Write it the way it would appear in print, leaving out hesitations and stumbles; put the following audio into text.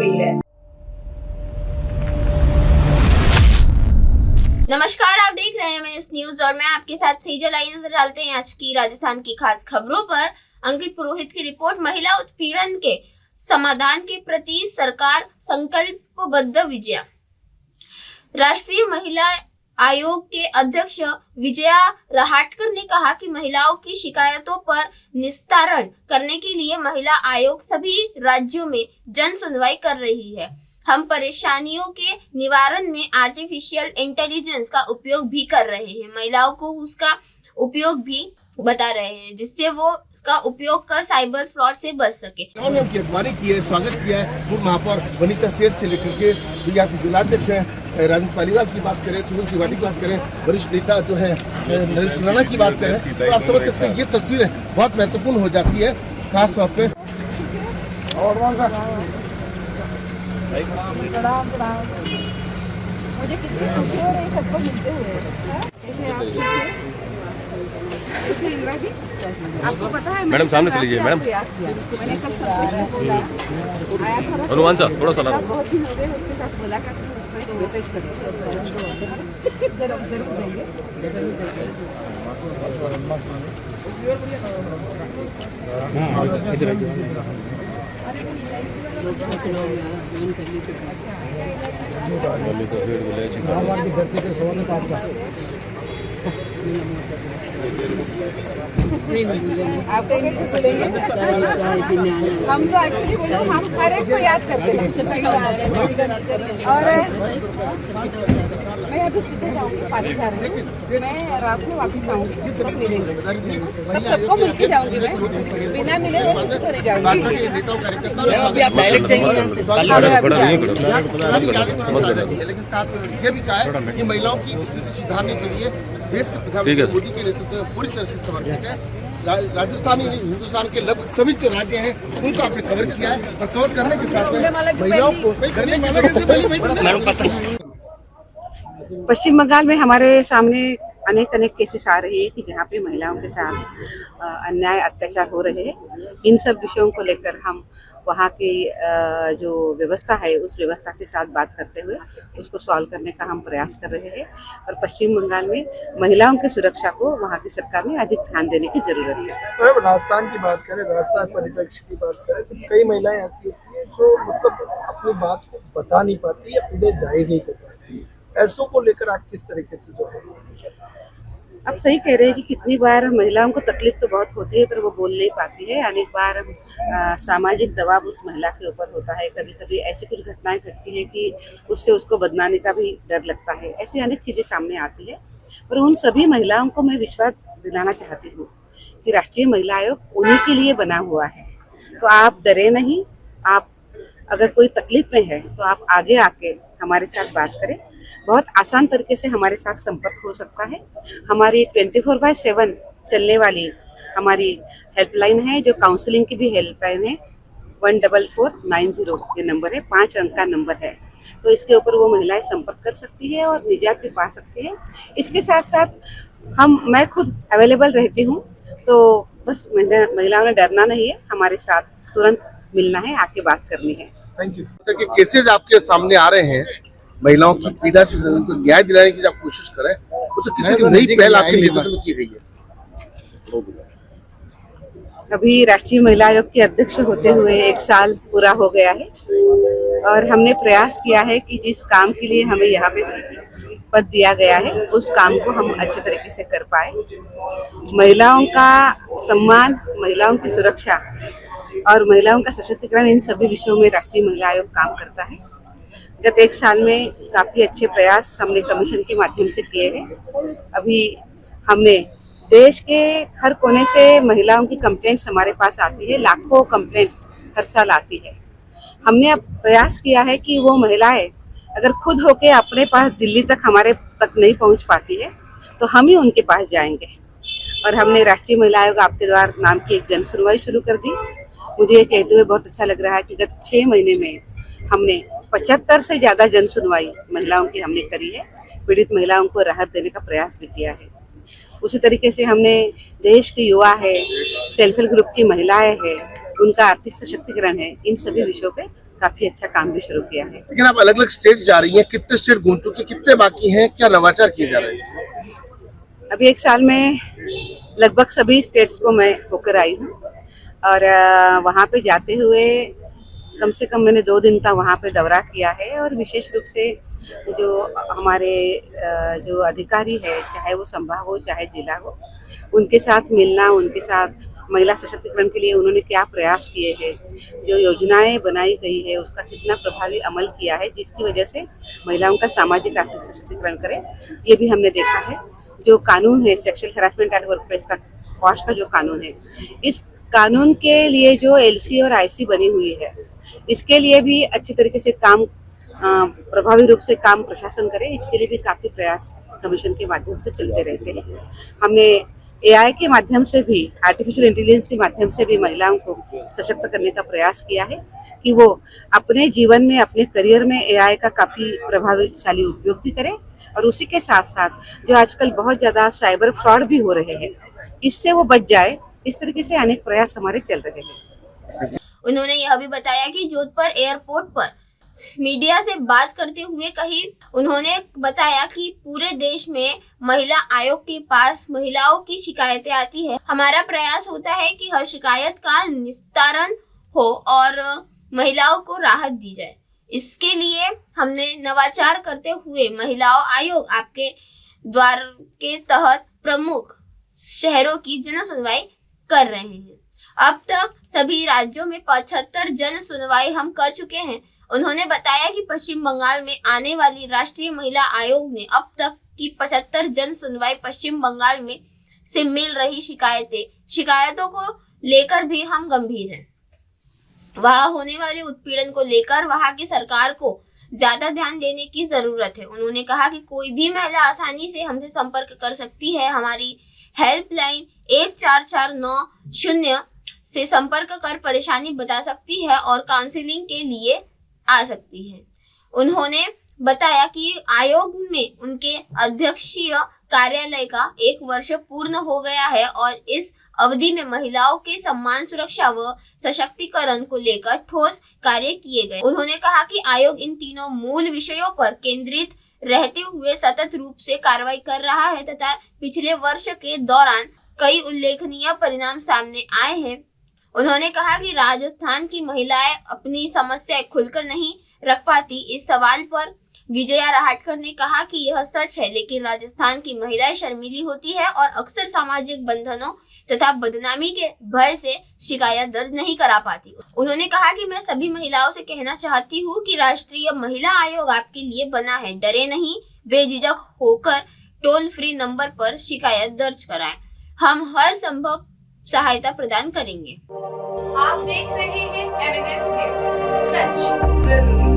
गई है। नमस्कार, आप देख रहे हैं एमएनएस न्यूज और मैं आपके साथ सेजल। आई नजर डालते हैं आज की राजस्थान की खास खबरों पर। अंकित पुरोहित की रिपोर्ट। महिला उत्पीड़न के समाधान के प्रति सरकार संकल्पबद्ध। विजया। राष्ट्रीय महिला आयोग के अध्यक्ष विजया रहाटकर ने कहा कि महिलाओं की शिकायतों पर निस्तारण करने के लिए महिला आयोग सभी राज्यों में जन सुनवाई कर रही है। हम परेशानियों के निवारण में आर्टिफिशियल इंटेलिजेंस का उपयोग भी कर रहे हैं। महिलाओं को उसका उपयोग भी बता रहे हैं जिससे वो इसका उपयोग कर साइबर फ्रॉड से बच सके। उन्होंने उनकी अगवानी की है, स्वागत किया है। पूर्व महापौर वनिता सेठ से लेकर के यहाँ के जिलाध्यक्ष हैं राजू पालीवाल की बात करें, सुनील तिवारी की बात करें, वरिष्ठ नेता जो है नरेश सुराना की बात करें, तो आप समझ सकते हैं ये तस्वीर बहुत महत्वपूर्ण हो जाती है खास तौर पे। मुझे कितनी खुशी हो रही है सबको मिलते हुए। कैसे आप ठीक हैं? कैसे इंदिरा जी? आपको पता है मैडम सामने चलिए मैडम। मैंने कल सबको बोला आया था हनुमान साहब थोड़ा सा बहुत दिन हो गए उसके साथ मुलाकात की, उसको तो मैसेज करें जरूर देंगे। आपको कैसे बोलेंगे? हम तो एक्चुअली बोलो हम हर एक को याद करते हैं। और मैं अभी सीधे जाऊंगी, पाली जा रही हूँ। मैं रात में वापस आऊंगी, तब मिलेंगे सबको मिलके जाऊंगी। मैं बिना मिले हुए किसी को नहीं जाऊंगी। लेकिन साथ में ये भी कहा है कि महिलाओं की स्थिति सुधारने के लिए देश के प्रधानमंत्री मोदी के नेतृत्व में पूरी तरह से समर्पित है। राजस्थान हिंदुस्तान के लगभग सभी जो राज्य हैं उनको आपने कवर किया है और कवर करने के साथ में महिलाओं को पश्चिम बंगाल में हमारे सामने अनेक केसेस आ रही है कि जहाँ पे महिलाओं के साथ अन्याय अत्याचार हो रहे हैं। इन सब विषयों को लेकर हम वहाँ की जो व्यवस्था है उस व्यवस्था के साथ बात करते हुए उसको सॉल्व करने का हम प्रयास कर रहे हैं। और पश्चिम बंगाल में महिलाओं की सुरक्षा को वहाँ की सरकार में अधिक ध्यान देने की जरूरत है। राजस्थान की बात करें, राजस्थान परिप्रेक्ष्य की बात करें तो कई महिलाएं ऐसी होती हैं जो मतलब अपनी बात को बता नहीं पाती या खुले जाहिर नहीं कर पाती। ऐसों को लेकर आप किस तरीके से जो है? आप सही कह रहे हैं कि कितनी बार महिलाओं को तकलीफ तो बहुत होती है पर वो बोल नहीं पाती है। अनेक बार सामाजिक दबाव उस महिला के ऊपर होता है। कभी कभी ऐसी कुछ घटनाएं घटती है कि उससे उसको बदनामी का भी डर लगता है। ऐसी अनेक चीज़ें सामने आती है। पर उन सभी महिलाओं को मैं विश्वास दिलाना चाहती हूँ कि राष्ट्रीय महिला आयोग उन्हीं के लिए बना हुआ है। तो आप डरे नहीं। आप अगर कोई तकलीफ में है तो आप आगे आके हमारे साथ बात करें। बहुत आसान तरीके से हमारे साथ संपर्क हो सकता है। हमारी 24/7 चलने वाली हमारी हेल्पलाइन है जो काउंसलिंग की भी हेल्पलाइन है। 14490 ये नंबर है, 5 अंक का नंबर है। तो इसके ऊपर वो महिलाएं संपर्क कर सकती है और निजात भी पा सकती है। इसके साथ साथ मैं खुद अवेलेबल रहती हूँ। तो बस महिलाओं ने डरना नहीं है, हमारे साथ तुरंत मिलना है, आके बात करनी है। Thank you. के केसेज आपके सामने आ रहे हैं, महिलाओं की पीड़ा से उनको न्याय दिलाने की आप कोशिश करें, तो किसी नई पहल आपके नेतृत्व में की गई है? अभी राष्ट्रीय महिला आयोग के अध्यक्ष होते हुए 1 साल पूरा हो गया है और हमने प्रयास किया है कि जिस काम के लिए हमें यहाँ पे पद दिया गया है उस काम को हम अच्छे तरीके से कर पाए। महिलाओं का सम्मान, महिलाओं की सुरक्षा और महिलाओं का सशक्तिकरण, इन सभी विषयों में राष्ट्रीय महिला आयोग काम करता है। गत 1 साल में काफ़ी अच्छे प्रयास हमने कमीशन के माध्यम से किए हैं। अभी हमने देश के हर कोने से महिलाओं की कंप्लेंट्स हमारे पास आती है, लाखों कंप्लेंट्स हर साल आती है। हमने अब प्रयास किया है कि वो महिलाएं अगर खुद होके अपने पास दिल्ली तक हमारे तक नहीं पहुंच पाती है तो हम ही उनके पास जाएंगे। और हमने राष्ट्रीय महिला आयोग आपके द्वार नाम की एक जन सुनवाई शुरू कर दी। मुझे ये कहते हुए बहुत अच्छा लग रहा है कि गत 6 महीने में हमने 75 से ज़्यादा जन सुनवाई महिलाओं की हमने करी है। पीड़ित महिलाओं को राहत देने का प्रयास भी किया है। उसी तरीके से हमने देश के युवा है, सेल्फ हेल्प ग्रुप की महिलाएं हैं, उनका आर्थिक सशक्तिकरण है, इन सभी विषयों पे काफी अच्छा काम भी शुरू किया है। लेकिन आप अलग अलग स्टेट जा रही हैं, कितने स्टेट घूम चुकी, कितने बाकी हैं, क्या नवाचार किए जा रहे हैं? अभी 1 साल में लगभग सभी स्टेट्स को मैं होकर आई हूँ और वहाँ पे जाते हुए कम से कम मैंने 2 दिन का वहाँ पे दौरा किया है और विशेष रूप से जो हमारे जो अधिकारी है, चाहे वो संभाग हो चाहे जिला हो, उनके साथ मिलना, उनके साथ महिला सशक्तिकरण के लिए उन्होंने क्या प्रयास किए हैं, जो योजनाएं बनाई गई है उसका कितना प्रभावी अमल किया है, जिसकी वजह से महिलाओं का सामाजिक आर्थिक सशक्तिकरण करे, ये भी हमने देखा है। जो कानून है सेक्सुअल हैरेसमेंट एंड वर्कप्लेस का पॉश का जो कानून है, इस कानून के लिए जो एलसी और आईसी बनी हुई है, इसके लिए भी अच्छे तरीके से काम प्रभावी रूप से काम प्रशासन करे, इसके लिए भी काफी प्रयास कमीशन के माध्यम से चलते रहते हैं। हमने एआई के माध्यम से भी, आर्टिफिशियल इंटेलिजेंस के माध्यम से भी महिलाओं को सशक्त करने का प्रयास किया है कि वो अपने जीवन में, अपने करियर में एआई का काफी प्रभावशाली उपयोग भी करें और उसी के साथ साथ जो आजकल बहुत ज्यादा साइबर फ्रॉड भी हो रहे हैं, इससे वो बच जाए, इस तरीके से अनेक प्रयास हमारे चल रहे हैं। उन्होंने यह भी बताया कि जोधपुर एयरपोर्ट पर मीडिया से बात करते हुए उन्होंने बताया कि पूरे देश में महिला आयोग के पास महिलाओं की शिकायतें आती है। हमारा प्रयास होता है कि हर शिकायत का निस्तारण हो और महिलाओं को राहत दी जाए। इसके लिए हमने नवाचार करते हुए महिलाओं आयोग आपके द्वार के तहत प्रमुख शहरों की जन सुनवाई कर रहे हैं। अब तक सभी राज्यों में 75 जन सुनवाई हम कर चुके हैं। उन्होंने बताया कि पश्चिम बंगाल में आने वाली राष्ट्रीय महिला आयोग ने अब तक की 75 जन सुनवाई पश्चिम बंगाल में से मिल रही शिकायतों को लेकर भी हम गंभीर हैं। वहां होने वाले उत्पीड़न को लेकर वहां की सरकार को ज्यादा ध्यान देने की जरूरत है। उन्होंने कहा कि कोई भी महिला आसानी से हमसे संपर्क कर सकती है। हमारी हेल्पलाइन 1449 से संपर्क कर परेशानी बता सकती है और काउंसलिंग के लिए आ सकती है। उन्होंने बताया कि आयोग में उनके अध्यक्षीय कार्यालय का 1 वर्ष पूर्ण हो गया है और इस अवधि में महिलाओं के सम्मान, सुरक्षा व सशक्तिकरण को लेकर ठोस कार्य किए गए। उन्होंने कहा कि आयोग इन तीनों मूल विषयों पर केंद्रित रहते हुए सतत रूप से कार्रवाई कर रहा है तथा पिछले वर्ष के दौरान कई उल्लेखनीय परिणाम सामने आए हैं। उन्होंने कहा कि राजस्थान की महिलाएं अपनी समस्याएं खुलकर नहीं रख पाती। इस सवाल पर विजया राहटकर ने कहा कि यह सच है, लेकिन राजस्थान की महिलाएं शर्मीली होती है और अक्सर सामाजिक बंधनों तथा बदनामी के भय से शिकायत दर्ज नहीं करा पाती। उन्होंने कहा कि मैं सभी महिलाओं से कहना चाहती हूँ कि राष्ट्रीय महिला आयोग आपके लिए बना है। डरे नहीं, बेझिझक होकर टोल फ्री नंबर पर शिकायत दर्ज कराएं। हम हर संभव सहायता प्रदान करेंगे। आप देख रहे हैं एमएनएस न्यूज़, सच जरूर।